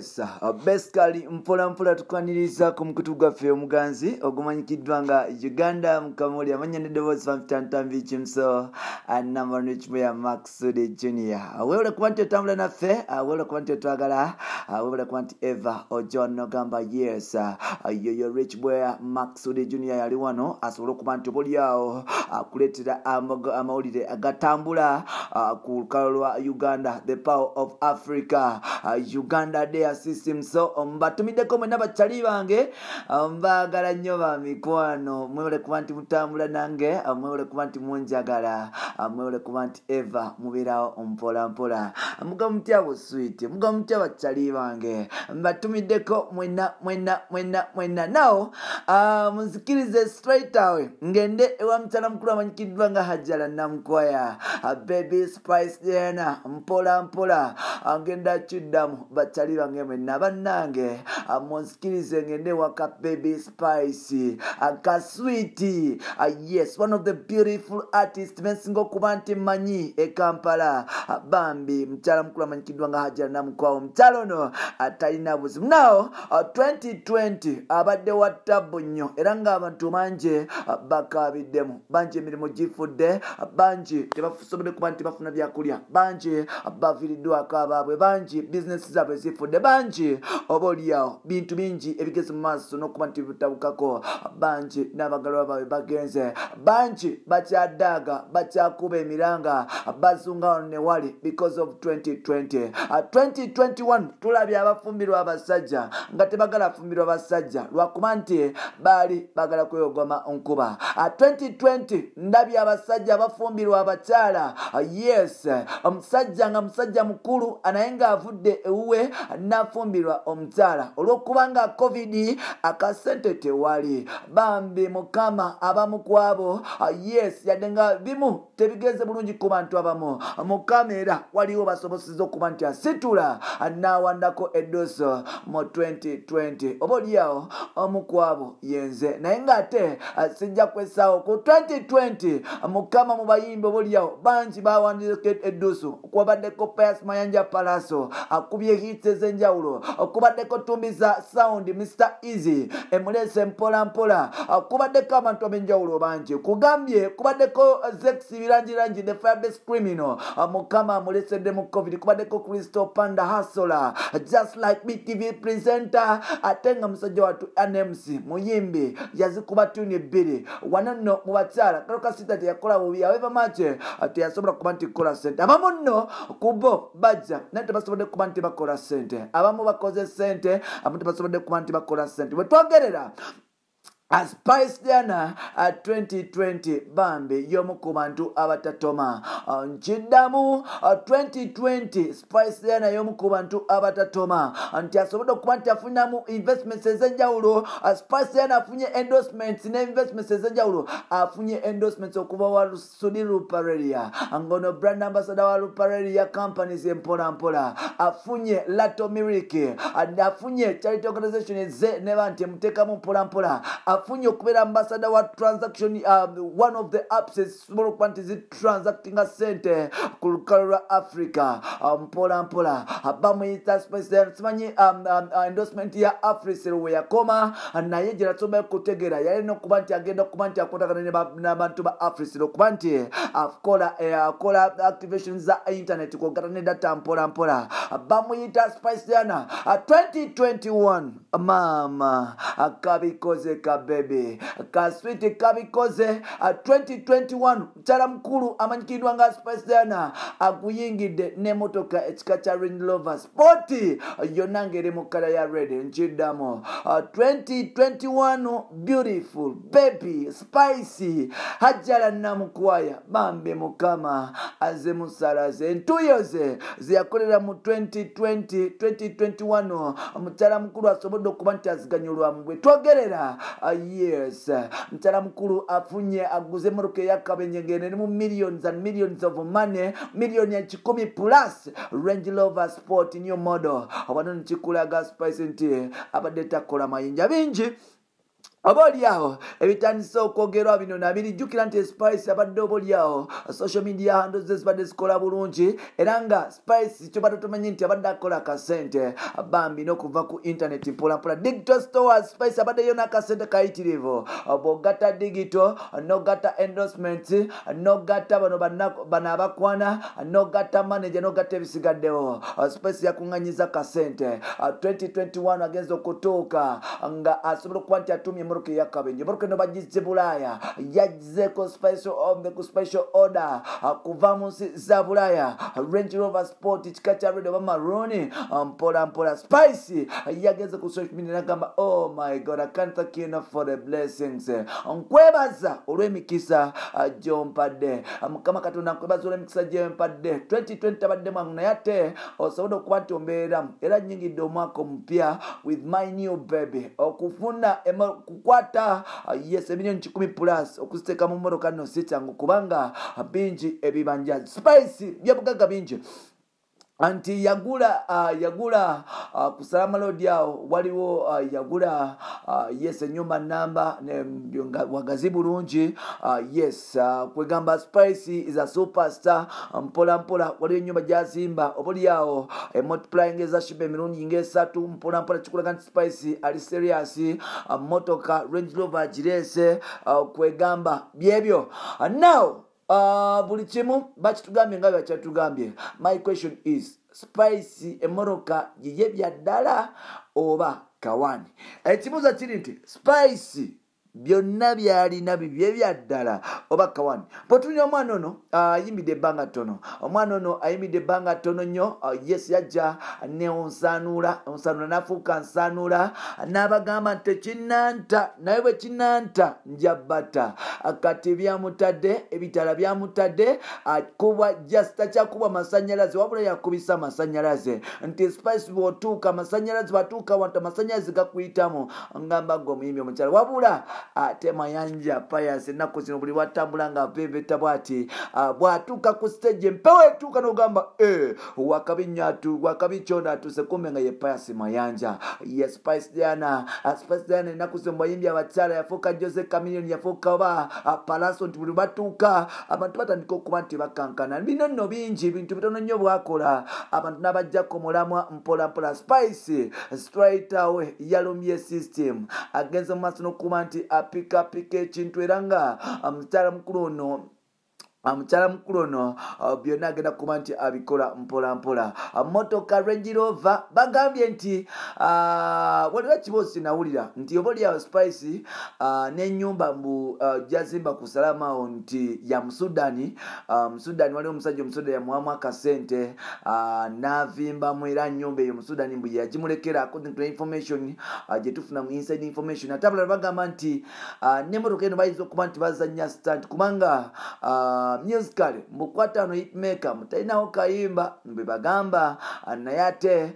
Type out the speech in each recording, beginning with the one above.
yes, basically mpola tukwaniriza ku mukutu gwaffe omuganzi ogumanyikiddwa nga Uganda Mukamuli amanya n'eddoboozi famtantambi kimso number ya Maxudi Junior. Weewole kuba nti otambula naffe, weewole kuba nti otwagala, weewole kuba nti Eva Ojon nogamba yes, yoyo rich boy Maxudi Junior yali wano asobole okuba nti obolyawo akuleetera amawulire agatambula ku lukalu lwa Uganda, the power of Africa, Uganda Day system. So mbatumiddeko mwenna bakyali bange, mbaagala nnyo ba mikwano, mwewole kuba nti mutambula nange, mwewole kuba nti munjagala, mwewole kuba nti Eva mubeerawo mpola mugamba mutya bo sweet, mugamba mutya bakyali bange, mbatumiddeko mwenna now munzikirize straight away ngende ewa mutala mukulu amanyikiddwa nga Hajjala Namukwaya, Baby Spice Diana mpola ngenda kiddamu bakyali bange mwenna bannange, munzikirize ngende waka Baby Spice ka sweet, yes, one of the beautiful artists mensinga okuba nti manyi e Kampala, bambi mukyala mukulu amanyikiddwa nga Hajjala Namukwaya, omukyala ono atalina buzibu. Now 2020 abadde wa ttabu nnyo era ng'abantu bangi bakabiddemu, bangi emirimu gifudde, bangi tebasobodde kuba nti bafuna byakulya, bangi baviiriddwako abaabwe, bangi bizinesi zaabwe zifudde, bangi oba oliawo bintu bingi ebigeze mu maaso n'okuba nti bitabukako, bangi n'abagalwa baabwe bagenze, bangi bakyadaaga bakyakuba emiranga bazunga wano ne wali because of 2020. 2021 tulabye abafumbirwa abasajja nga tebagala afumbirwa basajja lwakuba nti baali bagala kweyogoma nkuba. 2020 ndabye abasajja abafumbirwa abakyala, yes, omusajja nga musajja mukulu naye ng'avudde ewuwe nafumbirwa omukyala olw'okuba nga covid akasente tewali, bambi mukama abamu kwabo, yes, yadde nga bimu tebigeze bulungi ku bantu abamu, mukama era waliwo basobosezza okuba nti asitula n'awandako eddoso mu 2020 oba oliawo omukwabo yenze, naye ng'ate sijja kwesaawo ku 2020 mukama mu bayimbi oba oliawo bangi bawandika eddoso, okubaddeko Pius Mayanja Palaso akubye hits ez'enjawulo, okubaddeko Tumbiza Sound, Mr. Easy emulese mpola, kubaddeko abantu ab'enjawulo bangi, kugambye kubaddeko Zex Birangirangi the Firebase Criminal, mukama amulesedde mu covid, kubaddeko Crystal Panda Hasola, just like BTV presenter, ate nga musajja watu NMC muyimbi yazikuba tuni ebbiri wano nno mu bakyala Kaluka Sita teyakola bubi, however much teyasobola kuba nti kola sente, abamu nno kubo bajja naye tebasobodde kuba nti bakola sente, abamu bakoze sente, abamu tebasobodde kuba nti bakola sente. Bwe twogerera Spice Diana 2020 bambi y'omu ku bantu abatatoma, nkiddamu 2020 Spice Diana y'omu ku bantu abatatoma nti asobodde okuba nti afunamu investments ez'enjawulo. Spice Diana afunye endorsements ne investments ez'enjawulo, afunye endorsements okuva wa Sudi Luparelia ngono brand ambassador wa Luparelia companies mpola, afunye Lato Miriki, afunye charity organization eze ne bantu emuteekamu mpola, afunye okubeera ambassador wa transaction, one of the apps small quantities transacting a sente ku lukalu lwa Africa, mpola bamuyita Spice. Simanyi endorsement ya Africell we yakoma naye gye nasobola kutegeera yalina okuba nti agenda okuba nti akwatagana n'abantu ba Africell okuba nti akola activation za internet kwogata ne data mpola, bamuyita Spice Diana 2021 mama akabikoze ka baby ka sweet kabikoze 2021 mukyala mukulu amanyikiddwa nga Spice Diana aguyingidde n'emmotoka ekika kya Range Rover Sport yonna ng'eri mu kala ya red, nkiddamu 2021 beautiful baby Spice Hajjala Namukwaya bambi mukama aze musalaze entuyo ze ziyakolera mu 2021 mukyala mukulu asobodde okuba nti aziganyulwamu. Bwe twogerera yes, mukyala mukulu afunye aguze emmotoka eyakabenye ng'eri mu millions and millions of money, million ya 10 plus Range Rover Sport new model. Wano nkikulaga Spice nti abadde takola mayinja bingi oboolyawo ebitandisa okwogerwa bino nabirijjukira nti Spice abadde oboolyawo social media handles zibadde zikola bulungi era nga Spice kyobadde tumanyi nti abadde akola akasente bambi n'okuva ku internet mpolampola digital stores. Spice abaddeyo n'akasente kayitirivu bw'ogatta digital n'ogatta endorsement n'ogatta bano abakwana n'ogatta manager n'ogatta ebisigaddewo. Spice yakuŋŋanyiza kasente 2021 agenza okutuuka nga asobola okuba nti atumye moroke yakabenje moroke no bagize Bulaya yajizeko special order kuva mu nsi za Bulaya Range Rover Sport kikacha red oba maroon mpola Spice yageze ku social media nagamba oh my god I can't thank you enough for the blessings nkwebaza olw'emikisa gyompadde mukama katonda nkwebaza olw'emikisa gyompadde 2020 abadde mwangu naye ate osobola okuba nti ombeera era nnyingidde omwaka omupya with my new baby okufuna kukwata yes emiliyoni 10+ okuziteeka mu mmotoka nno si kyangu kubanga bingi ebibanja. Spice byabugaga bingi anti yagula ku Salama Road awo waliwo yagula yes enyumba namba wagazi bulungi yes kwegamba Spice is a superstar mpola waliwo enyumba gyazimba obuli awo multiplying ezashiba emirundi ng'esatu mpola kikulaga nti Spice ali serious motoka Range Rover girese kwegamba byebyo now buli kimu bakitugambye nga bakyatugambye. My question is Spice emoroka yiye byaddala oba kawani? Ekibuuzo kiri nti Spice byonna byalina bibye byaddala oba kawani? Potulina omwana ono ayimbidde ebbanga ttono. Omwana ono ayimbidde ebbanga ttono nnyo yes yajja neonsanuula n'afuuka nsanuula n'abagamba nti tekinnanta naye bwe kinnanta nja batta kati byamutadde ebitala byamutadde akuba just takyakuba masannyalaze wabula yakubisa masannyalaze nti Spice bw'otuuka amasannyalaze batuuka wantu amasannyalaze gakuyitamu ngamba gwe omuyimbi omukyala wabula ate Mayanja Pius ennaku zino buli watambula nga aveveta bwati bwatuuka ku stage empewo etuuka n'ogamba wakabi kyona atuse kumbe nga ye Pius Mayanja. Yes Spice Diana ennaku zino bayimbi abakyala yafuuka Jose Chameleone yafuuka oba Palaso nti buli batuuka abantu batandika okuba nti bakankana bino nno bingi bintu bitono nnyo bwakola abantu n'abajjako mulamwa mpola Spice straight away yalumye system agenze mu maaso n'okuba nti apika ekintu era nga omukyala mukulu ono byonna agenda kuba nti abikola mpola motoka Range Rover bagambye nti waliwo ekiboozi nawulira nti obaolyawo Spice n'ennyumba mbu gyazimba ku Salamawo nti ya Musudani waliwo omusajja Omusudani yamuwamu akasente n'avimbamu era nnyumba eyo Musudani mbu yagimulekera according to information gyetufuna mu inside information ate abalala bagamba nti n'emmotoka eno bayinza okuba nti bazannya stand kubanga musically mukwatano hitmaker mutalinawo kayimba bwe bagamba naye ate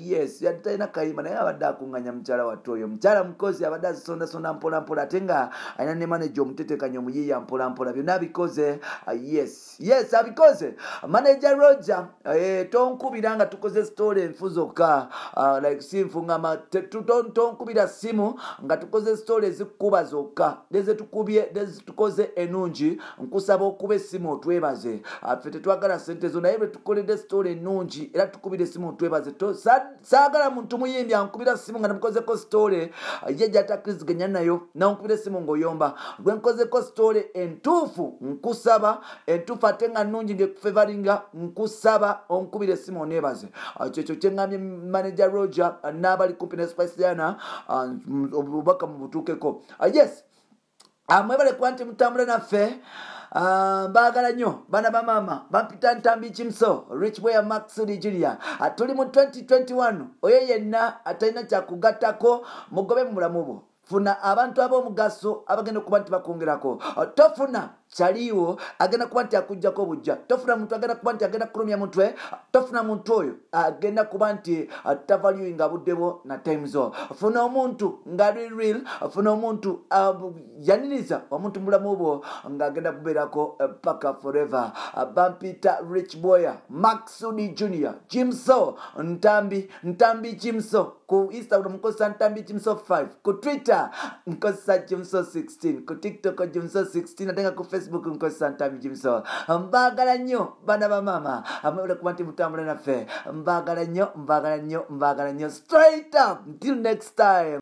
yes yatalina kayimba naye abadde akuŋŋanya mukyala wattu oyo mukyala mukozi abadde azisondasonda mpola ate nga alina ne manager omutetekanya omuyiiya mpola byonna abikoze yes abikoze manager Roger tonkubira nga tukoze story enfu zokka like sinfu ngama tonkubira simu nga tukoze story ezikuba zokka tukoze enungi nkusaba okuba esimu otwebaze ffe tetwagala sente zo naye bwe tukoledde story ennungi era tukubira esimu otwebaze saagala muntu muyimbi ankubira simu nga namukozeko story ye gyatakiriziganya nayo nankubira esimu ng'oyomba lwe nkozeko story entuufu nkusaba entuufu ate nga nnungi ng'ekufevaringa nkusaba onkubira esimu oneebaze kyekyo kyeŋŋambye manager Roger n'abali kumpi ne Spice Diana obubaka mubutuukeko yes mwebale kuba nti mutambula naffe mbagala nnyo bana bamama bampita Ntambi Kimso Rich Boy Max Nigeria tuli mu 2021 oyo yenna atalina kyakugattako mugobe mu bulamu bwo funa abantu ab'omugaso abagenda okuba nti bakwongerako tofuna chaliwo agenda kuba nti akujjako obujja. Tofuna muntu agenda kuba nti agenda kulumya mutwe. Tofuna muntu oyo agenda kuba nti tavalyuinga budde bwo na time zo. Funa omuntu ng'ali real, funa omuntu yaniriza omuntu mulamu bwo ng'agenda kubeerako paka forever. Bampita Rich Boya, Maxudi Junior, Jimso Ntambi Jimso. Ku Instagram nkozesa Ntambi Jimso 5, ku Twitter nkozesa Jimso 16, ku TikTok Jimso 16, atenga ku Facebook nkozesa Ntambi Jimso. Mbagala nnyo bana ba mama amwe kuba nti mutambula naffe. Mbagala nnyo straight up until next time.